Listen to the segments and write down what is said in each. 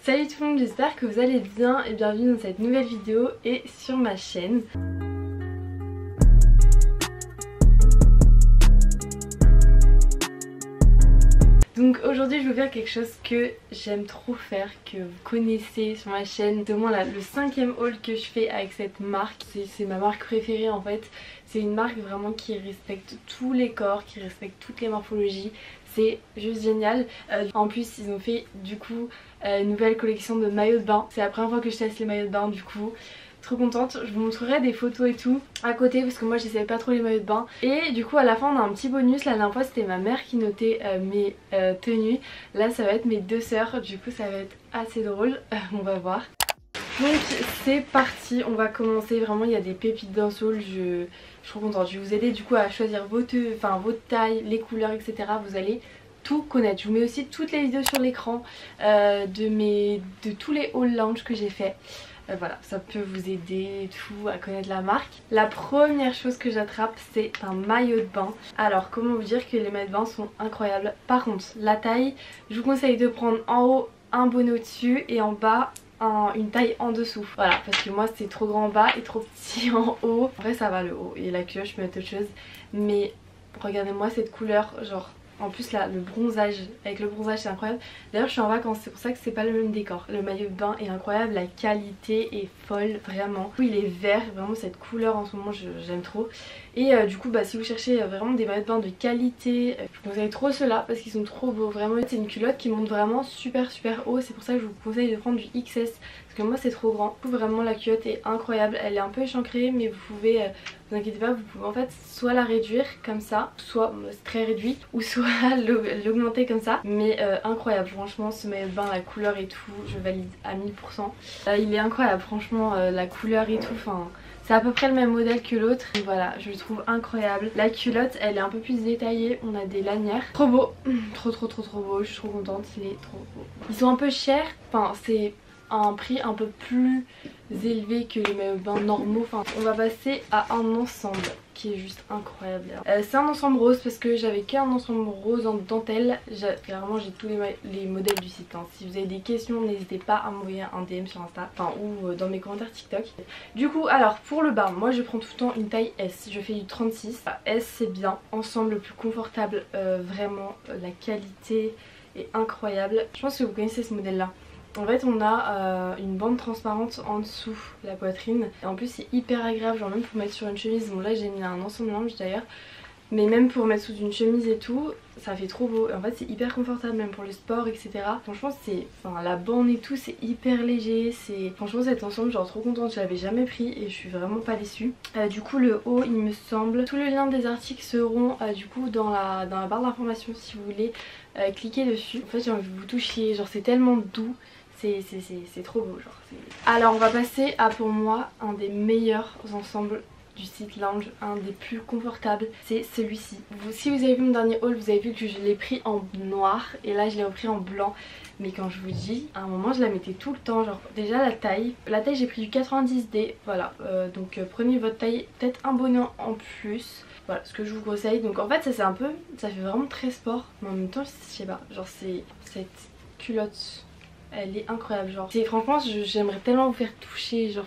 Salut tout le monde, j'espère que vous allez bien et bienvenue dans cette nouvelle vidéo et sur ma chaîne. Donc aujourd'hui je vais vous faire quelque chose que j'aime trop faire, que vous connaissez sur ma chaîne. C'est au moins le 5e haul que je fais avec cette marque. C'est ma marque préférée en fait. C'est une marque vraiment qui respecte tous les corps, qui respecte toutes les morphologies. C'est juste génial. En plus ils ont fait du coup une nouvelle collection de maillots de bain. C'est la première fois que je teste les maillots de bain du coup. Trop contente, je vous montrerai des photos et tout à côté parce que moi je savais pas trop les maillots de bain. Et du coup à la fin on a un petit bonus. La dernière fois c'était ma mère qui notait mes tenues. Là ça va être mes deux sœurs, du coup ça va être assez drôle. On va voir. Donc c'est parti, on va commencer. Vraiment il y a des pépites d'un saule, je suis trop contente. Je vais vous aider du coup à choisir votre taille, les couleurs etc. Vous allez tout connaître. Je vous mets aussi toutes les vidéos sur l'écran de tous les haul lounge que j'ai fait. Voilà, ça peut vous aider tout à connaître la marque. La première chose que j'attrape c'est un maillot de bain. Alors comment vous dire que les maillots de bain sont incroyables. Par contre la taille, je vous conseille de prendre en haut un bonnet au dessus et en bas une taille en dessous. Voilà, parce que moi c'est trop grand en bas et trop petit en haut. En vrai ça va le haut et la culotte je peux mettre autre chose. Mais regardez-moi cette couleur, genre en plus là le bronzage, avec le bronzage c'est incroyable. D'ailleurs je suis en vacances, c'est pour ça que c'est pas le même décor. Le maillot de bain est incroyable, la qualité est folle vraiment. Il est vert, vraiment cette couleur en ce moment j'aime trop. Et du coup bah si vous cherchez vraiment des maillots de bain de qualité, je vous conseille trop ceux-là parce qu'ils sont trop beaux. Vraiment c'est une culotte qui monte vraiment super haut, c'est pour ça que je vous conseille de prendre du XS. Parce que moi c'est trop grand. Du coup vraiment la culotte est incroyable, elle est un peu échancrée mais vous pouvez, vous inquiétez pas, vous pouvez en fait soit la réduire comme ça, soit c'est très réduit, ou soit l'augmenter comme ça. Mais incroyable franchement ce maillot de bain, la couleur et tout, je valide à 1000%. Il est incroyable franchement, la couleur et tout, enfin... C'est à peu près le même modèle que l'autre. Voilà, je le trouve incroyable. La culotte, elle est un peu plus détaillée. On a des lanières. Trop beau. Trop beau. Je suis trop contente. Il est trop beau. Ils sont un peu chers. Enfin, c'est un prix un peu plus élevé que les maillots de bain normaux. Enfin, on va passer à un ensemble qui est juste incroyable. C'est un ensemble rose parce que j'avais qu'un ensemble rose en dentelle. Clairement j'ai tous les modèles du site. Si vous avez des questions n'hésitez pas à m'envoyer un DM sur Insta, ou dans mes commentaires TikTok. Du coup alors pour le bas, moi je prends tout le temps une taille S. Je fais du 36. S c'est bien, ensemble le plus confortable, vraiment la qualité est incroyable. Je pense que vous connaissez ce modèle là. En fait on a une bande transparente en dessous la poitrine et en plus c'est hyper agréable, genre même pour mettre sur une chemise. Bon là j'ai mis un ensemble linge d'ailleurs, mais même pour mettre sous une chemise et tout ça fait trop beau. Et en fait c'est hyper confortable même pour le sport etc. Franchement c'est, la bande et tout c'est hyper léger. Franchement cet ensemble genre trop contente, je l'avais jamais pris et je suis vraiment pas déçue. Du coup le haut il me semble, tous les liens des articles seront du coup dans la barre d'information si vous voulez cliquer dessus. En fait j'ai envie de vous toucher, genre c'est tellement doux. C'est trop beau genre. Alors on va passer à pour moi un des meilleurs ensembles du site Lounge, un des plus confortables, c'est celui-ci. Si vous avez vu mon dernier haul vous avez vu que je l'ai pris en noir et là je l'ai repris en blanc. Mais quand je vous dis, à un moment je la mettais tout le temps, genre déjà la taille j'ai pris du 90D, voilà. Donc prenez votre taille, peut-être un bonnet en plus. Voilà ce que je vous conseille. Donc en fait ça fait vraiment très sport, mais en même temps je sais pas, genre c'est cette culotte. Elle est incroyable, genre franchement j'aimerais tellement vous faire toucher, genre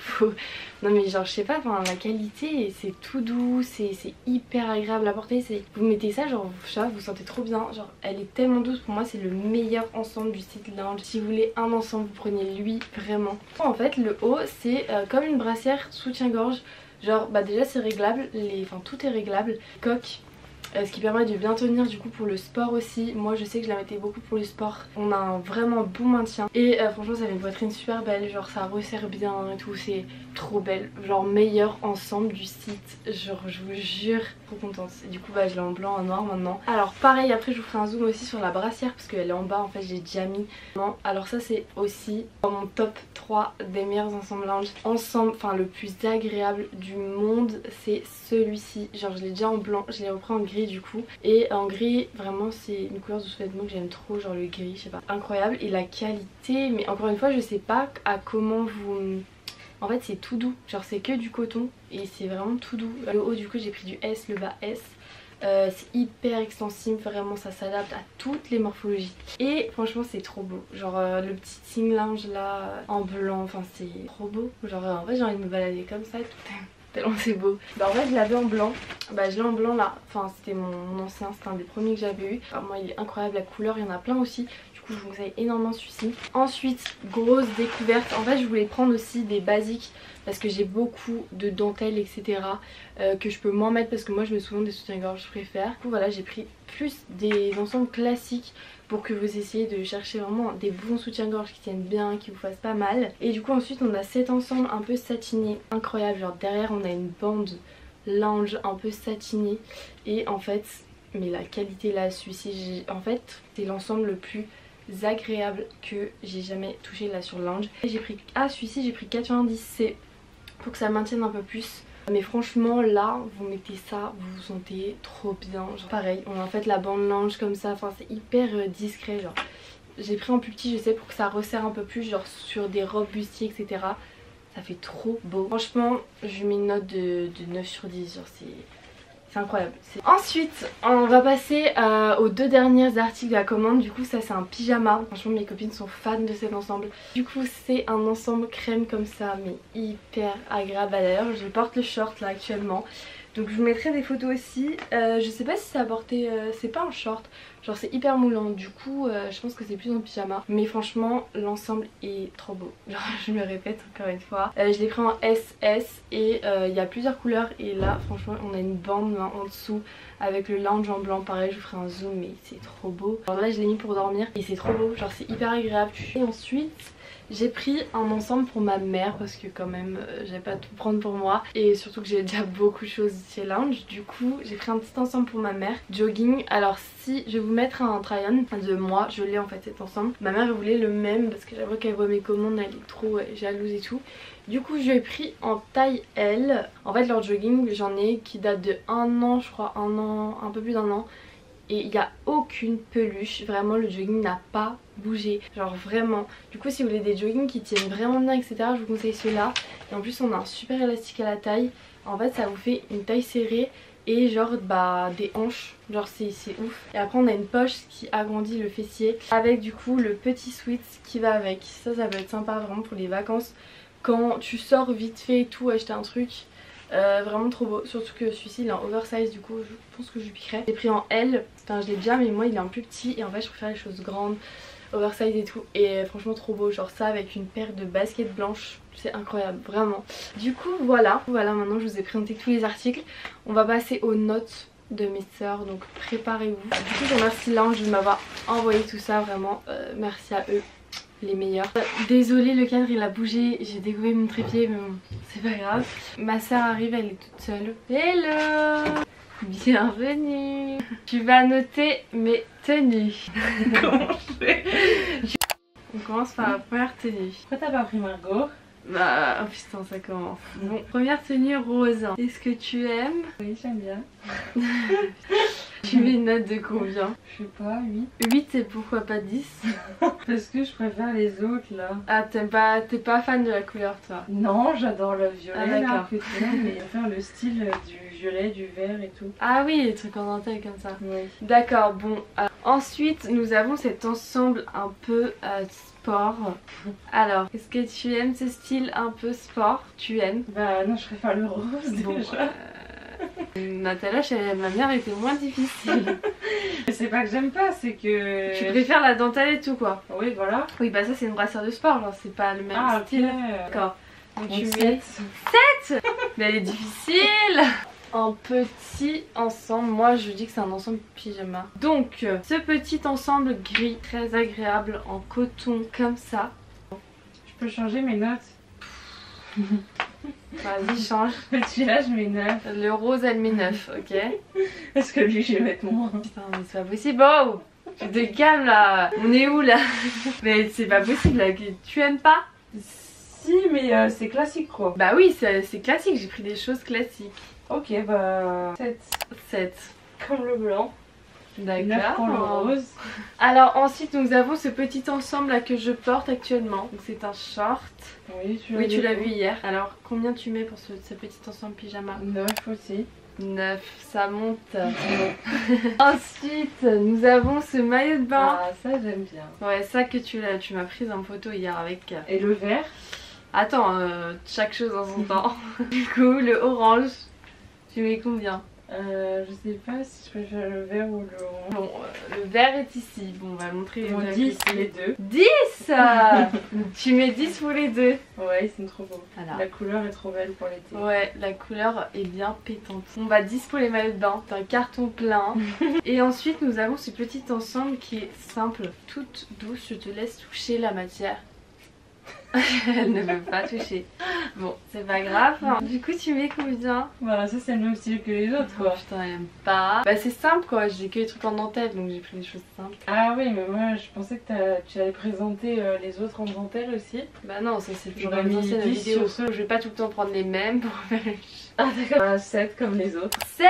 non mais genre je sais pas, la qualité c'est tout doux, c'est hyper agréable à porter, vous mettez ça genre je sais pas, vous sentez trop bien, genre elle est tellement douce. Pour moi c'est le meilleur ensemble du site Lounge. Si vous voulez un ensemble vous prenez lui vraiment. En fait le haut c'est comme une brassière soutien-gorge, genre déjà c'est réglable, tout est réglable, coque. Ce qui permet de bien tenir du coup pour le sport aussi. Moi je sais que je la mettais beaucoup pour le sport. On a un vraiment bon maintien. Et franchement ça fait une poitrine super belle. Genre ça resserre bien et tout. C'est trop belle. Genre meilleur ensemble du site. Genre je vous jure. Trop contente. Et du coup je l'ai en blanc, en noir maintenant. Alors pareil après je vous ferai un zoom aussi sur la brassière parce qu'elle est en bas en fait, j'ai déjà mis. Alors ça c'est aussi dans mon top 3 des meilleurs ensembles lounge. Ensemble, le plus agréable du monde c'est celui-ci. Genre je l'ai déjà en blanc, je l'ai repris en gris du coup. Et en gris vraiment c'est une couleur de sous-vêtement que j'aime trop, genre le gris, je sais pas. Incroyable. Et la qualité, mais encore une fois je sais pas à comment vous... En fait c'est tout doux, genre c'est que du coton et c'est vraiment tout doux. Le haut du coup j'ai pris du S, le bas S. C'est hyper extensible, vraiment ça s'adapte à toutes les morphologies. Et franchement c'est trop beau. Genre le petit singlet là en blanc, enfin c'est trop beau. Genre en vrai j'ai envie de me balader comme ça et tout. Tellement c'est beau. Bah en fait je l'avais en blanc. Bah je l'ai en blanc là. Enfin c'était mon ancien, c'était un des premiers que j'avais eu. Enfin, moi il est incroyable, la couleur, il y en a plein aussi. Du coup je vous conseille énormément celui-ci. Ensuite grosse découverte. En fait je voulais prendre aussi des basiques parce que j'ai beaucoup de dentelles etc. Que je peux moins mettre parce que moi je me souviens des soutiens-gorge je préfère. Du coup voilà j'ai pris plus des ensembles classiques pour que vous essayiez de chercher vraiment des bons soutiens-gorge qui tiennent bien, qui vous fassent pas mal. Et du coup ensuite on a cet ensemble un peu satiné, incroyable, genre derrière on a une bande lounge un peu satinée et en fait, mais la qualité là, celui-ci, en fait c'est l'ensemble le plus agréable que j'ai jamais touché là sur lounge. J'ai pris, celui-ci j'ai pris 90C pour que ça maintienne un peu plus. Mais franchement là vous mettez ça, vous vous sentez trop bien. Genre pareil, on a en fait la bande lounge comme ça, enfin c'est hyper discret genre. J'ai pris en plus petit je sais pour que ça resserre un peu plus genre sur des robes bustiers etc. Ça fait trop beau. Franchement je lui mets une note de 9 sur 10, genre c'est incroyable. Ensuite on va passer aux deux derniers articles de la commande. Du coup ça c'est un pyjama. Franchement mes copines sont fans de cet ensemble. Du coup c'est un ensemble crème comme ça mais hyper agréable. D'ailleurs je porte le short là actuellement. Donc je vous mettrai des photos aussi. Je sais pas si c'est à porter, c'est pas un short. Genre c'est hyper moulant, du coup je pense que c'est plus un pyjama. Mais franchement l'ensemble est trop beau. Genre je me répète encore une fois. Je l'ai pris en SS et il y a plusieurs couleurs. Et là franchement on a une bande là, en dessous avec le lounge en blanc. Pareil je vous ferai un zoom mais c'est trop beau. Alors là je l'ai mis pour dormir et c'est trop beau. Genre c'est hyper agréable. Et ensuite j'ai pris un ensemble pour ma mère parce que quand même j'avais pas tout prendre pour moi. Et surtout que j'ai déjà beaucoup de choses chez Lounge. Du coup j'ai pris un petit ensemble pour ma mère. Jogging. Alors si je vais vous mettre un try-on de moi, je l'ai en fait cet ensemble. Ma mère elle voulait le même parce que j'avoue qu'elle voit mes commandes, elle est trop jalouse et tout. Du coup je l'ai pris en taille L. En fait leur jogging j'en ai qui date de 1 an je crois, 1 an, un peu plus d'1 an. Et il n'y a aucune peluche, vraiment le jogging n'a pas bougé, genre vraiment. Du coup si vous voulez des joggings qui tiennent vraiment bien etc, je vous conseille ceux-là. Et en plus on a un super élastique à la taille, en fait ça vous fait une taille serrée et genre bah des hanches, genre c'est ouf. Et après on a une poche qui agrandit le fessier avec du coup le petit sweat qui va avec. Ça peut être sympa vraiment pour les vacances, quand tu sors vite fait et tout acheter un truc. Vraiment trop beau, surtout que celui-ci il est en oversize, du coup je pense que je lui piquerai. J'ai pris en L, enfin je l'ai déjà mais moi il est un plus petit et en fait je préfère les choses grandes, oversize et tout. Et franchement trop beau, genre ça avec une paire de baskets blanches, c'est incroyable vraiment. Du coup voilà maintenant je vous ai présenté tous les articles. On va passer aux notes de mes sœurs, donc préparez-vous. Du coup je remercie Lounge de m'avoir envoyé tout ça, vraiment merci à eux, les meilleurs. Désolée le cadre il a bougé, j'ai découvert mon trépied mais bon c'est pas grave. Ma soeur arrive, elle est toute seule. Hello, bienvenue. Tu vas noter mes tenues. Comment je fais? On commence par la première tenue. Pourquoi t'as pas pris Margot? Bah oh putain ça commence. Bon, première tenue rose. Est-ce que tu aimes? Oui j'aime bien. Tu mets une note de combien? Je sais pas, 8. 8 et pourquoi pas 10? Parce que je préfère les autres là. Ah t'es pas fan de la couleur toi? Non, j'adore le violet. Ah d'accord. Mais je préfère le style du violet, du vert et tout. Ah oui, les trucs en dentelle comme ça. Oui. D'accord, bon. Ensuite nous avons cet ensemble un peu sport. Alors, est-ce que tu aimes ce style un peu sport? Tu aimes? Bah non, je préfère le rose Bon, déjà. Natalia chez ma mère était moins difficile. C'est pas que j'aime pas, c'est que... Tu préfères la dentelle et tout quoi? Oui voilà. Oui bah ça c'est une brassière de sport, genre c'est pas le même style. D'accord. Donc tu mets 7. Mais elle est difficile. Un petit ensemble, moi je dis que c'est un ensemble pyjama. Donc ce petit ensemble gris très agréable en coton comme ça. Je peux changer mes notes. Vas-y change. Celui-là je mets 9. Le rose elle met 9, ok? Parce que lui je vais mettre moins. Putain mais c'est pas possible. Oh, tu te calmes là. On est où là? Mais c'est pas possible là. Tu aimes pas? Si mais c'est classique quoi. Bah oui c'est classique, j'ai pris des choses classiques. Ok bah 7. 7. Comme le blanc. 9 D'accord. pour le rose. Alors ensuite nous avons ce petit ensemble là que je porte actuellement. Donc c'est un short. Oui tu l'as vu hier. Alors combien tu mets pour ce petit ensemble pyjama? 9 aussi. 9, ça monte. Ensuite, nous avons ce maillot de bain. Ah, ça j'aime bien. Ouais, ça que tu m'as prise en photo hier avec. Et le vert? Attends, chaque chose en son temps. Du coup, le orange, tu mets combien? Je sais pas si je préfère le vert ou le orange. Bon, le vert est ici. Bon, on va le montrer. Bon, 10 les deux. 10. Tu mets 10 pour les deux. Ouais, ils sont trop beaux. Voilà. La couleur est trop belle pour l'été. Ouais, la couleur est bien pétante. On va 10 pour les maillots de bain. C'est un carton plein. Et ensuite, nous avons ce petit ensemble qui est simple, toute douce. Je te laisse toucher la matière. Elle ne veut pas toucher. Bon, c'est pas grave. Du coup, tu mets combien? Voilà, ça c'est le même style que les autres Oh quoi. putain, elle aime pas. Bah, c'est simple quoi. J'ai que les trucs en dentelle donc j'ai pris des choses simples. Ah oui, mais moi je pensais que tu allais présenter les autres en dentelle aussi. Bah, non, ça c'est toujours J'aurais dans les mis anciennes 10 vidéos. sur ce. Je vais pas tout le temps prendre les mêmes pour faire une. Ah d'accord. 7 comme les autres. 7.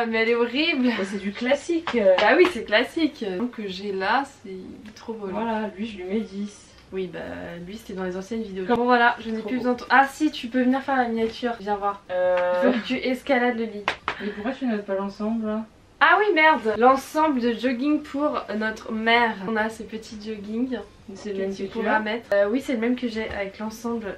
Mais elle est horrible. Bah, c'est du classique. Bah oui, c'est classique. Donc que j'ai là, c'est trop beau. Voilà, lui je lui mets 10. Oui, bah lui c'était dans les anciennes vidéos. Bon voilà, je n'ai Trop plus beau. besoin de... Ah si, tu peux venir faire la miniature, viens voir. Il faut que tu escalades le lit. Mais pourquoi tu notes pas l'ensemble là? Ah oui merde, l'ensemble de jogging pour notre mère. On a ce petit jogging C'est le que même tu que tu pourras as? mettre. Oui, c'est le même que j'ai avec l'ensemble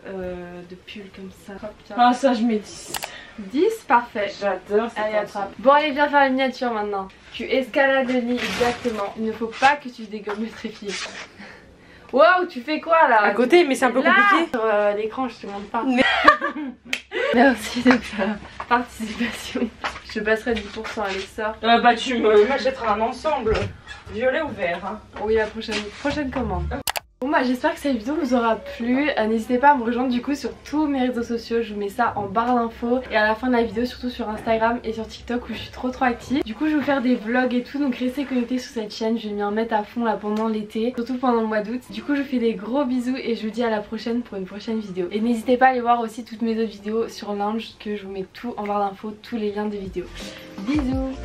de pull comme ça. Hop, tiens. Ah ça je mets 10. 10, parfait. J'adore cette Allez, ensemble. attrape. Bon, allez, viens faire la miniature maintenant. Tu escalades le lit, exactement. Il ne faut pas que tu dégommes le trépied. Waouh, tu fais quoi là? À côté, mais c'est un peu là, compliqué. Sur l'écran, je te montre pas. Merci de ta participation. Je passerai 10% à l'essor. Bah tu m'achèteras un ensemble. Violet ou vert hein. Oui, la prochaine commande. Bon bah j'espère que cette vidéo vous aura plu. N'hésitez pas à me rejoindre du coup sur tous mes réseaux sociaux. Je vous mets ça en barre d'infos. Et à la fin de la vidéo, surtout sur Instagram et sur TikTok où je suis trop active. Du coup je vais vous faire des vlogs et tout. Donc restez connectés sur cette chaîne. Je vais m'y remettre à fond là pendant l'été. Surtout pendant le mois d'août. Du coup je vous fais des gros bisous et je vous dis à la prochaine pour une prochaine vidéo. Et n'hésitez pas à aller voir aussi toutes mes autres vidéos sur Lounge que je vous mets tout en barre d'infos. Tous les liens des vidéos. Bisous.